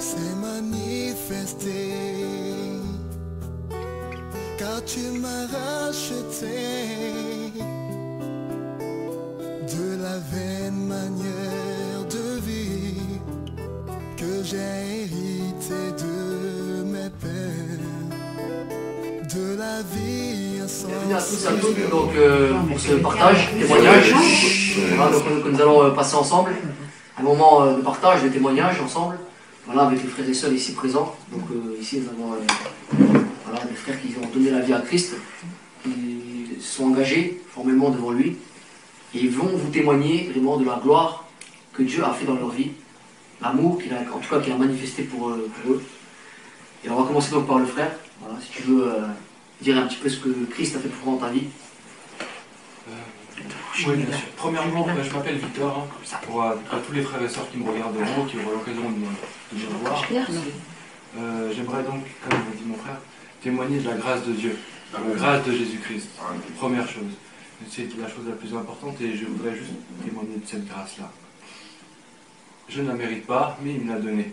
s'est manifesté, car tu m'as racheté de la vaine manière de vie que j'ai hérité de mes pères, de la vie insensée. Bienvenue à tous et à toutes donc, pour ce partage, témoignage. Voilà, donc, nous allons passer ensemble un moment de partage, de témoignage ensemble, voilà, avec les frères et sœurs ici présents. Donc ici nous avons voilà, des frères qui ont donné la vie à Christ, qui se sont engagés formellement devant lui, et ils vont vous témoigner vraiment de la gloire que Dieu a fait dans leur vie, l'amour qu'il a, en tout cas qu'il a manifesté pour eux. Et on va commencer donc par le frère. Voilà, si tu veux dire un petit peu ce que Christ a fait pour toi dans ta vie. Oui, bien sûr. Premièrement, je m'appelle Victor, hein, pour à tous les frères et sœurs qui me regarderont, qui auront l'occasion de me voir. J'aimerais donc, comme l'a dit mon frère, témoigner de la grâce de Dieu, de la grâce de Jésus-Christ. Première chose. C'est la chose la plus importante et je voudrais juste témoigner de cette grâce-là. Je ne la mérite pas, mais il me l'a donnée.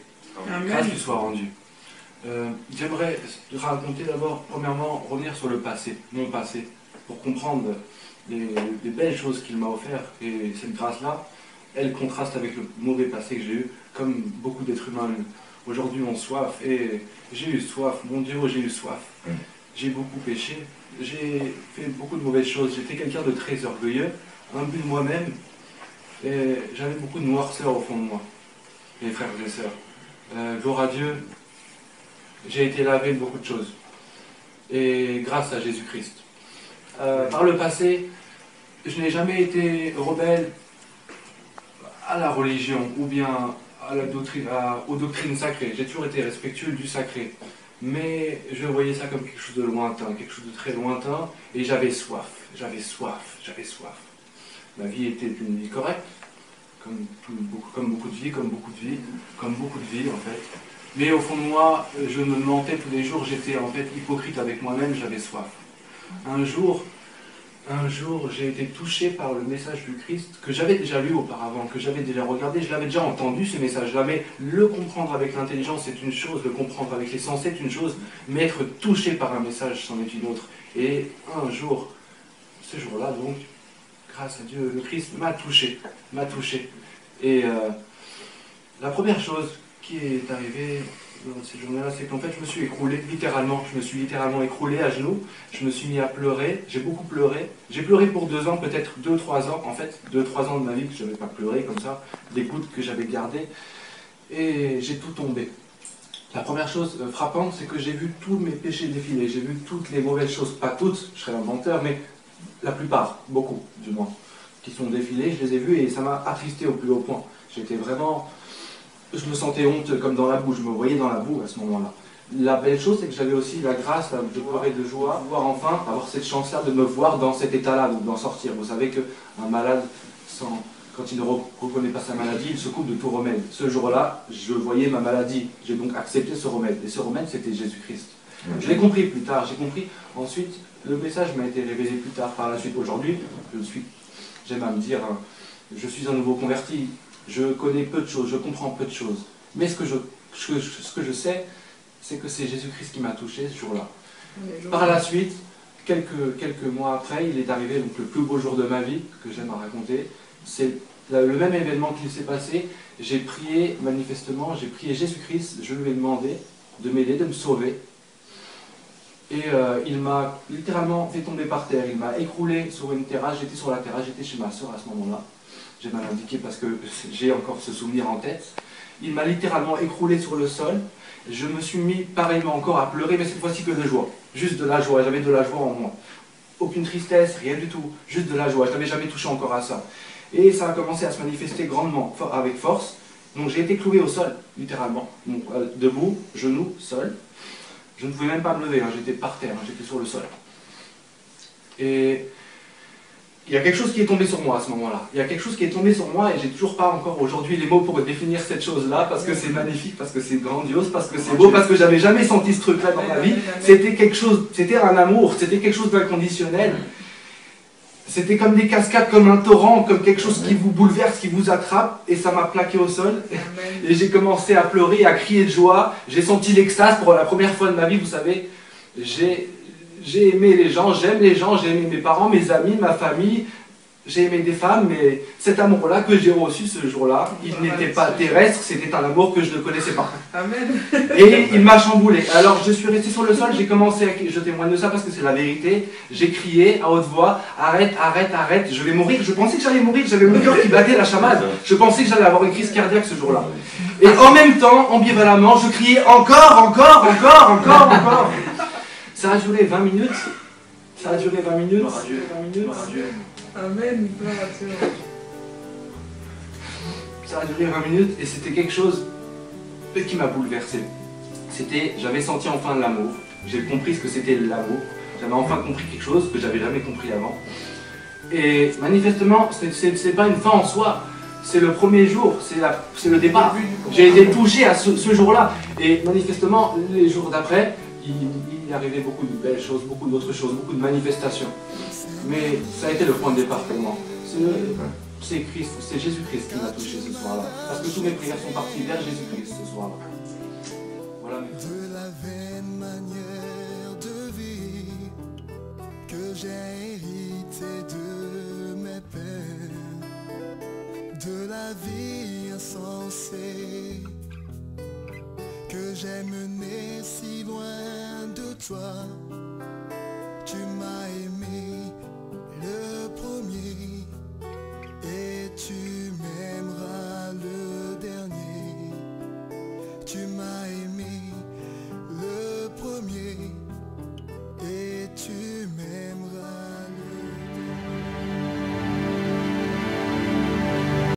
Grâce lui soit rendue. J'aimerais raconter d'abord, premièrement, revenir sur le passé, mon passé, pour comprendre les belles choses qu'il m'a offert. Et cette grâce-là, elle contraste avec le mauvais passé que j'ai eu, comme beaucoup d'êtres humains aujourd'hui ont soif. Et j'ai eu soif, mon Dieu, j'ai eu soif. J'ai beaucoup péché, j'ai fait beaucoup de mauvaises choses. J'étais quelqu'un de très orgueilleux, imbu de moi-même, et j'avais beaucoup de noirceur au fond de moi, mes frères et sœurs. Gloire à Dieu, j'ai été lavé de beaucoup de choses. Et grâce à Jésus-Christ. Par le passé, je n'ai jamais été rebelle à la religion ou bien à la doctrine, aux doctrines sacrées. J'ai toujours été respectueux du sacré. Mais je voyais ça comme quelque chose de lointain, quelque chose de très lointain, et j'avais soif, j'avais soif, j'avais soif. Ma vie était une vie correcte, comme beaucoup de vies, comme beaucoup de vies en fait. Mais au fond de moi, je me mentais tous les jours, j'étais en fait hypocrite avec moi-même, j'avais soif. Un jour, j'ai été touché par le message du Christ que j'avais déjà lu auparavant, que j'avais déjà regardé, je l'avais déjà entendu ce message-là, mais le comprendre avec l'intelligence c'est une chose, le comprendre avec les sens c'est une chose, mais être touché par un message c'en est une autre. Et un jour, ce jour-là donc, grâce à Dieu, le Christ m'a touché. Et la première chose qui est arrivée dans cette journée-là, c'est qu'en fait je me suis écroulé, littéralement, écroulé à genoux, je me suis mis à pleurer, j'ai beaucoup pleuré, j'ai pleuré pour 2 ans, peut-être 2-3 ans, en fait, 2-3 ans de ma vie que je n'avais pas pleuré comme ça, des gouttes que j'avais gardées, et j'ai tout tombé. La première chose frappante, c'est que j'ai vu tous mes péchés défiler, j'ai vu toutes les mauvaises choses, pas toutes, je serais un menteur, mais la plupart, beaucoup du moins, qui sont défilées, je les ai vues et ça m'a attristé au plus haut point. J'étais vraiment... Je me sentais honte comme dans la boue, je me voyais dans la boue à ce moment-là. La belle chose, c'est que j'avais aussi la grâce de pleurer de joie, pouvoir enfin avoir cette chance-là de me voir dans cet état-là, d'en sortir. Vous savez qu'un malade, quand il ne reconnaît pas sa maladie, il se coupe de tout remède. Ce jour-là, je voyais ma maladie, j'ai donc accepté ce remède. Et ce remède, c'était Jésus-Christ. Je l'ai compris plus tard, j'ai compris. Ensuite, le message m'a été révélé plus tard, par la suite. Aujourd'hui, j'aime à me dire, je suis un nouveau converti. Je connais peu de choses, je comprends peu de choses. Mais ce que je sais, c'est que c'est Jésus-Christ qui m'a touché ce jour-là. Par la suite, quelques mois après, il est arrivé donc, le plus beau jour de ma vie, que j'aime à raconter. C'est le même événement qui s'est passé. J'ai prié, manifestement, j'ai prié Jésus-Christ, je lui ai demandé de m'aider, de me sauver. Et il m'a littéralement fait tomber par terre, il m'a écroulé sur une terrasse, j'étais sur la terrasse, j'étais chez ma soeur à ce moment-là. J'ai mal indiqué parce que j'ai encore ce souvenir en tête. Il m'a littéralement écroulé sur le sol. Je me suis mis pareillement encore à pleurer, mais cette fois-ci que de joie. Juste de la joie, j'avais de la joie en moi. Aucune tristesse, rien du tout, juste de la joie. Je n'avais jamais touché encore à ça. Et ça a commencé à se manifester grandement, avec force. Donc j'ai été cloué au sol, littéralement. Donc, debout, genoux, sol. Je ne pouvais même pas me lever, hein. J'étais par terre, hein. J'étais sur le sol. Et... il y a quelque chose qui est tombé sur moi à ce moment-là. Il y a quelque chose qui est tombé sur moi et j'ai toujours pas encore aujourd'hui les mots pour définir cette chose-là, parce que c'est magnifique, parce que c'est grandiose, parce que c'est beau, parce que j'avais jamais senti ce truc-là dans ma vie. C'était quelque chose, c'était un amour, c'était quelque chose d'inconditionnel. C'était comme des cascades, comme un torrent, comme quelque chose qui vous bouleverse, qui vous attrape, et ça m'a plaqué au sol. Et j'ai commencé à pleurer, à crier de joie. J'ai senti l'extase pour la première fois de ma vie, vous savez. J'ai aimé les gens, j'aime les gens, j'ai aimé mes parents, mes amis, ma famille. J'ai aimé des femmes, mais cet amour-là que j'ai reçu ce jour-là, il n'était pas terrestre, c'était un amour que je ne connaissais pas. Amen. Et il m'a chamboulé. Alors je suis resté sur le sol, j'ai commencé à crier, je témoigne de ça parce que c'est la vérité. J'ai crié à haute voix, arrête, arrête, arrête, je vais mourir. Je pensais que j'allais mourir, j'avais mon cœur qui battait la chamade. Je pensais que j'allais avoir une crise cardiaque ce jour-là. Et en même temps, ambivalemment, je criais encore, encore, encore, encore, encore. Ça a duré 20 minutes. Ça a duré 20 minutes. 20 minutes. Amen. Ça a duré 20 minutes et c'était quelque chose qui m'a bouleversé. J'avais senti enfin l'amour. J'ai compris ce que c'était l'amour. J'avais enfin compris quelque chose que j'avais jamais compris avant. Et manifestement, c'est pas une fin en soi. C'est le premier jour, c'est le départ. J'ai été touché à ce jour-là. Et manifestement, les jours d'après, il arrivait beaucoup de belles choses, beaucoup d'autres choses, beaucoup de manifestations. Mais ça a été le point de départ pour moi. C'est Jésus-Christ qui m'a touché ce soir-là. Parce que toutes mes prières sont parties vers Jésus-Christ ce soir-là. Voilà mes frères. De la vaine manière de vie que j'ai hérité de mes pères, de la vie insensée que j'ai menée si loin de toi. Tu m'as aimé